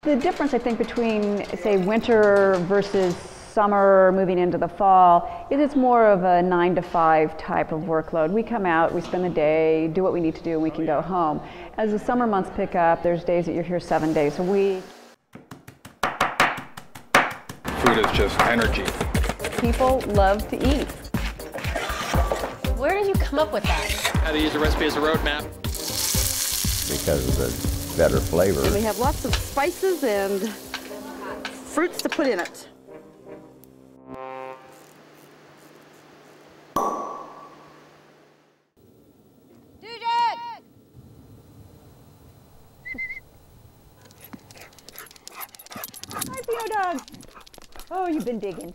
The difference, I think, between, say, winter versus summer moving into the fall is it's more of a 9 to 5 type of workload. We come out, we spend the day, do what we need to do, and we can go home. As the summer months pick up, there's days that you're here 7 days a week. Food is just energy. People love to eat. Where did you come up with that? How to use the recipe as a roadmap. Because of the better flavor. We have lots of spices and fruits to put in it. Hi, Pinot Dog. Oh, you've been digging.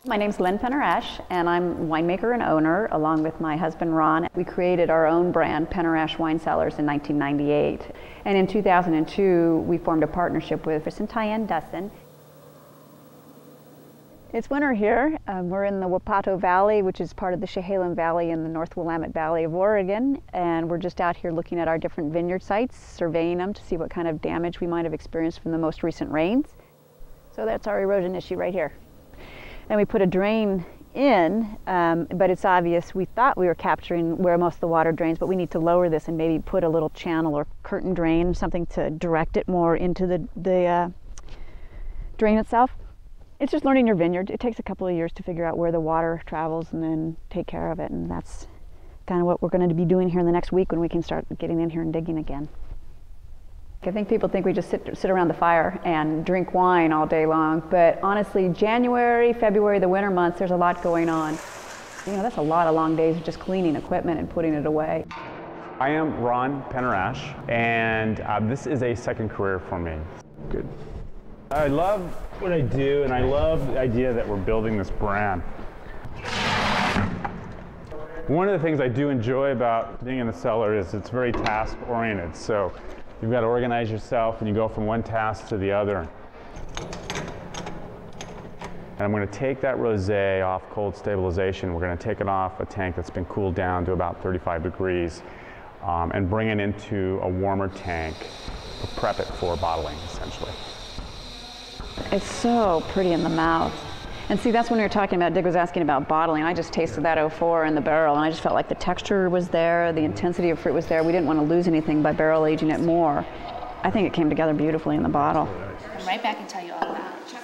My name's Lynn Penner-Ash, and I'm winemaker and owner, along with my husband Ron. We created our own brand, Penner-Ash Wine Cellars, in 1998. And in 2002, we formed a partnership with Chris and Tyann Dussin. It's winter here. We're in the Wapato Valley, which is part of the Chehalem Valley in the North Willamette Valley of Oregon. And we're just out here looking at our different vineyard sites, surveying them to see what kind of damage we might have experienced from the most recent rains. So that's our erosion issue right here. And we put a drain in, but it's obvious we thought we were capturing where most of the water drains, but we need to lower this and maybe put a little channel or curtain drain, something to direct it more into the drain itself. It's just learning your vineyard. It takes a couple of years to figure out where the water travels and then take care of it. And that's kind of what we're going to be doing here in the next week when we can start getting in here and digging again. I think people think we just sit around the fire and drink wine all day long, but honestly, January, February, the winter months, there's a lot going on. You know, that's a lot of long days of just cleaning equipment and putting it away. I am Ron Penner-Ash, and this is a second career for me. Good. I love what I do, and I love the idea that we're building this brand. One of the things I do enjoy about being in the cellar is it's very task-oriented. So you've got to organize yourself, and you go from one task to the other. And I'm going to take that rosé off cold stabilization. We're going to take it off a tank that's been cooled down to about 35 degrees and bring it into a warmer tank to prep it for bottling, essentially. It's so pretty in the mouth. And see, that's when we were talking about, Dick was asking about bottling. I just tasted that 04 in the barrel, and I just felt like the texture was there, the intensity of fruit was there. We didn't want to lose anything by barrel aging it more. I think it came together beautifully in the bottle. Come right back and tell you all about it.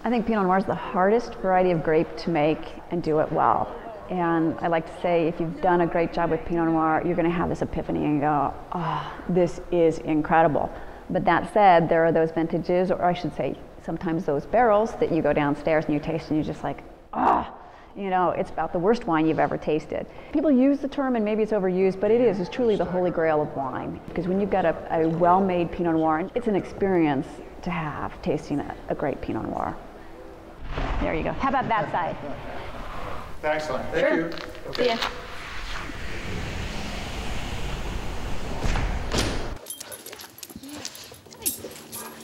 I think Pinot Noir is the hardest variety of grape to make and do it well. And I like to say, if you've done a great job with Pinot Noir, you're going to have this epiphany and go, oh, this is incredible. But that said, there are those vintages, or I should say, sometimes those barrels that you go downstairs and you taste and you're just like, ah, you know, it's about the worst wine you've ever tasted. People use the term and maybe it's overused, but it's truly the holy grail of wine. Because when you've got a well-made Pinot Noir, it's an experience to have tasting a great Pinot Noir. There you go. How about that side? Excellent. Thank you. Okay. See ya.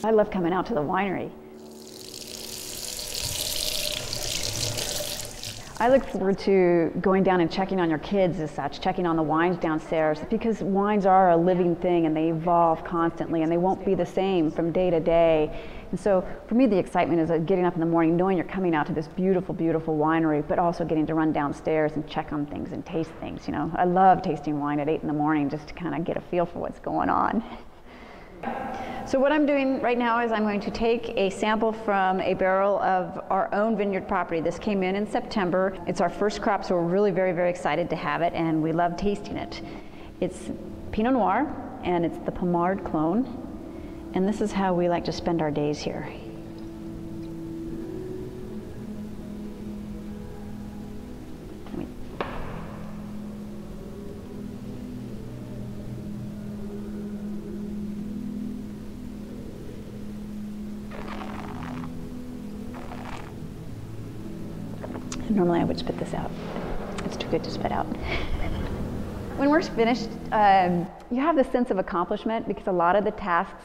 I love coming out to the winery. I look forward to going down and checking on your kids as such, checking on the wines downstairs, because wines are a living thing and they evolve constantly and they won't be the same from day to day. And so for me, the excitement is getting up in the morning, knowing you're coming out to this beautiful, beautiful winery, but also getting to run downstairs and check on things and taste things. You know, I love tasting wine at 8 in the morning just to kind of get a feel for what's going on. So what I'm doing right now is I'm going to take a sample from a barrel of our own vineyard property. This came in September. It's our first crop, so we're really very, very excited to have it, and we love tasting it. It's Pinot Noir, and it's the Pommard clone, and this is how we like to spend our days here. Normally I would spit this out. It's too good to spit out. When we're finished, you have this sense of accomplishment because a lot of the tasks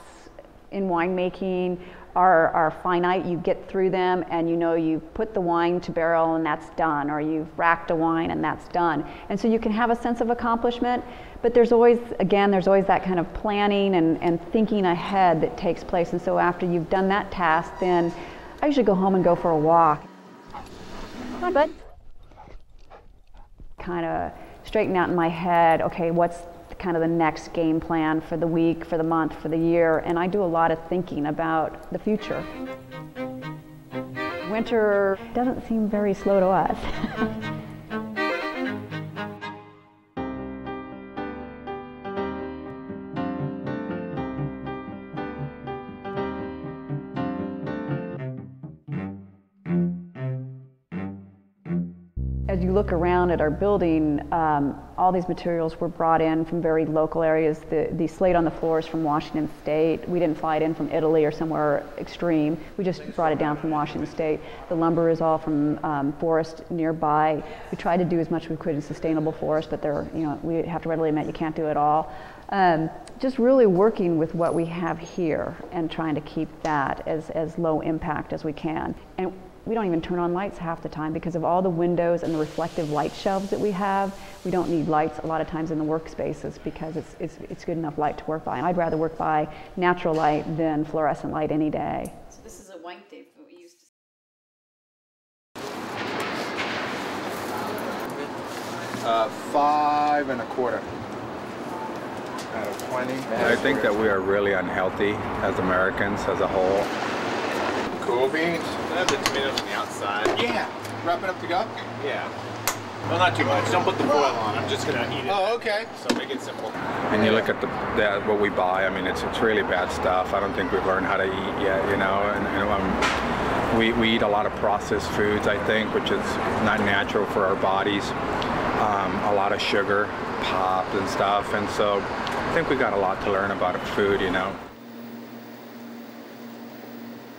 in winemaking are finite. You get through them and you know you've put the wine to barrel and that's done, or you've racked a wine and that's done. And so you can have a sense of accomplishment, but there's always that kind of planning and thinking ahead that takes place. And so after you've done that task, then I usually go home and go for a walk. Come on, bud. Kind of straighten out in my head, okay, what's kind of the next game plan for the week, for the month, for the year, and I do a lot of thinking about the future. Winter doesn't seem very slow to us. As you look around at our building, all these materials were brought in from very local areas. The slate on the floor is from Washington State. We didn't fly it in from Italy or somewhere extreme. We just brought it down from Washington State. The lumber is all from forest nearby. We tried to do as much as we could in sustainable forest, but we have to readily admit you can't do it all. Just really working with what we have here and trying to keep that as low impact as we can. And we don't even turn on lights half the time because of all the windows and the reflective light shelves that we have. We don't need lights a lot of times in the workspaces because it's good enough light to work by. And I'd rather work by natural light than fluorescent light any day. So this is a wine tape that we used to. 5 1/4 out of 20. I think that we are really unhealthy as Americans as a whole. Cool beans. I have the tomatoes on the outside. Yeah. Wrap it up to go? Yeah. Well, not too much. Don't put the foil on. I'm just gonna eat it. Oh, okay. So make it simple. And you look at what we buy. I mean, it's really bad stuff. I don't think we've learned how to eat yet. We eat a lot of processed foods, I think, which is not natural for our bodies. A lot of sugar, pop, and stuff. And so I think we've got a lot to learn about food. I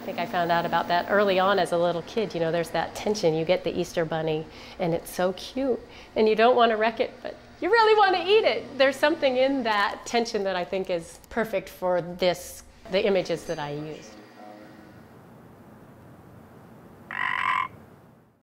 think I found out about that early on as a little kid. There's that tension. You get the Easter bunny and it's so cute and you don't want to wreck it, but you really want to eat it. There's something in that tension that I think is perfect for the images that I used.